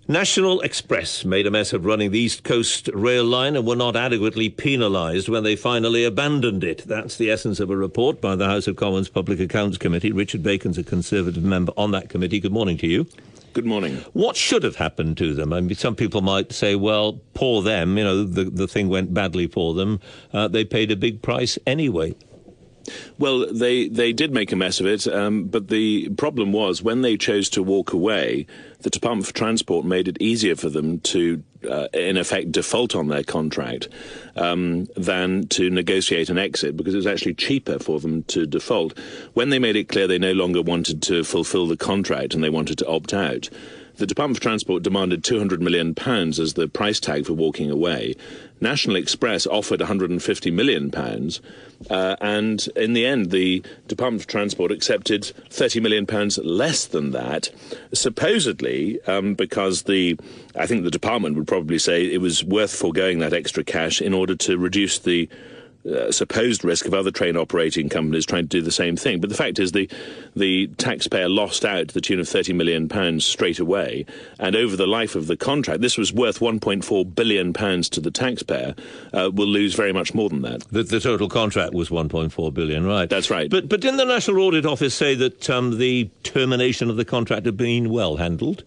National Express made a mess of running the East Coast rail line and were not adequately penalised when they finally abandoned it. That's the essence of a report by the House of Commons Public Accounts Committee. Richard Bacon's a Conservative member on that committee. Good morning to you. Good morning. What should have happened to them? I mean, some people might say, well, poor them, the thing went badly for them. They paid a big price anyway. Well, they did make a mess of it, but the problem was when they chose to walk away, the Department for Transport made it easier for them to, in effect, default on their contract than to negotiate an exit, because it was actually cheaper for them to default. When they made it clear they no longer wanted to fulfil the contract and they wanted to opt out, the Department for Transport demanded £200 million as the price tag for walking away. National Express offered £150 million, and in the end, the Department for Transport accepted £30 million less than that, supposedly because I think the department would probably say it was worth foregoing that extra cash in order to reduce the supposed risk of other train operating companies trying to do the same thing. But the fact is the taxpayer lost out to the tune of £30 million straight away, and over the life of the contract, this was worth £1.4 billion to the taxpayer, will lose very much more than that. The total contract was £1.4 billion, right? That's right. But didn't the National Audit Office say that the termination of the contract had been well handled?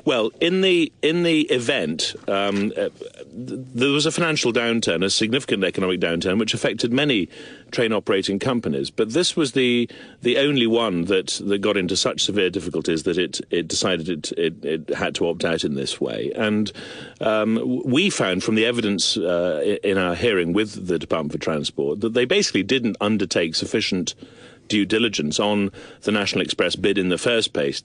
Well, in the event, there was a financial downturn, a significant economic downturn, which affected many train operating companies. But this was the only one that got into such severe difficulties that it decided it had to opt out in this way. And we found from the evidence in our hearing with the Department for Transport that they basically didn't undertake sufficient due diligence on the National Express bid in the first place.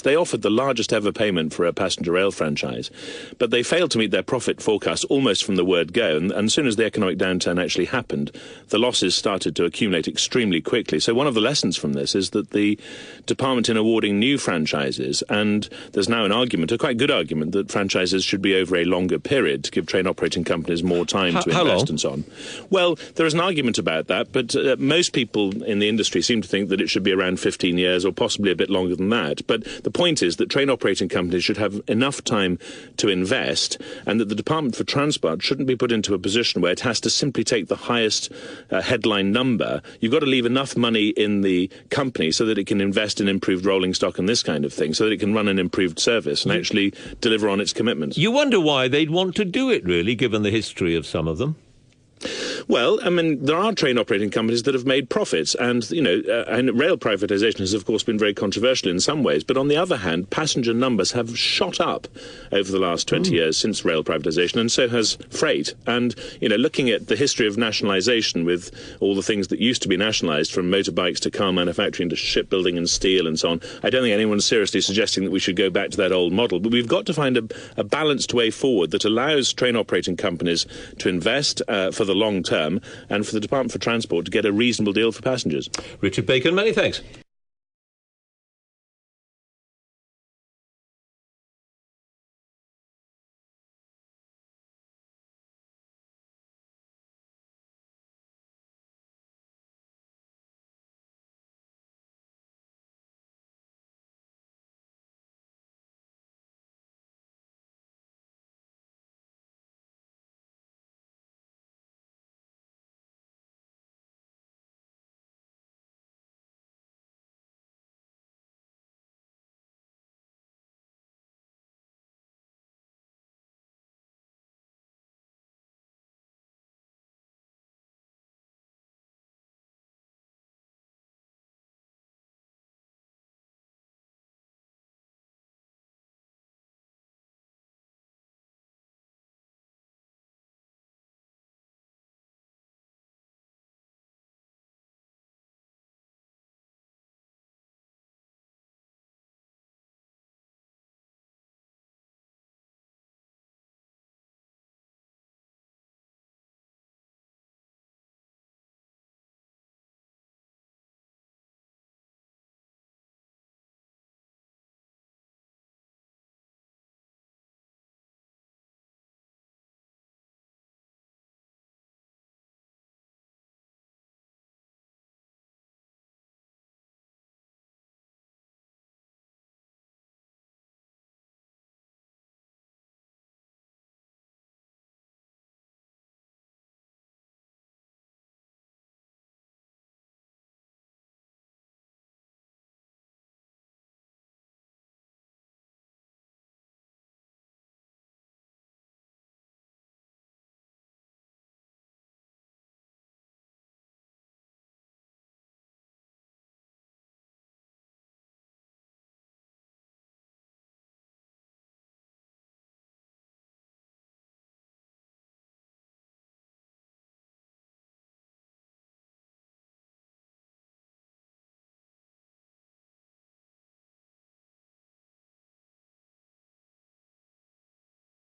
They offered the largest ever payment for a passenger rail franchise, but they failed to meet their profit forecast almost from the word go. And as soon as the economic downturn actually happened, the losses started to accumulate extremely quickly. So one of the lessons from this is that the department, in awarding new franchises, and there's now an argument, a quite good argument, that franchises should be over a longer period to give train operating companies more time to invest and so on. Well, there is an argument about that, but most people in the industry seem to think that it should be around 15 years or possibly a bit longer than that. But the point is that train operating companies should have enough time to invest, and that the Department for Transport shouldn't be put into a position where it has to simply take the highest headline number. You've got to leave enough money in the company so that it can invest in improved rolling stock and this kind of thing, so that it can run an improved service and actually deliver on its commitments. You wonder why they'd want to do it, really, given the history of some of them. Well, I mean, there are train operating companies that have made profits, and, and rail privatisation has, of course, been very controversial in some ways. But on the other hand, passenger numbers have shot up over the last 20 years since rail privatisation, and so has freight. And, looking at the history of nationalisation with all the things that used to be nationalised, from motorbikes to car manufacturing to shipbuilding and steel and so on, I don't think anyone's seriously suggesting that we should go back to that old model. But we've got to find a balanced way forward that allows train operating companies to invest for the long term, and for the Department for Transport to get a reasonable deal for passengers. Richard Bacon, many thanks.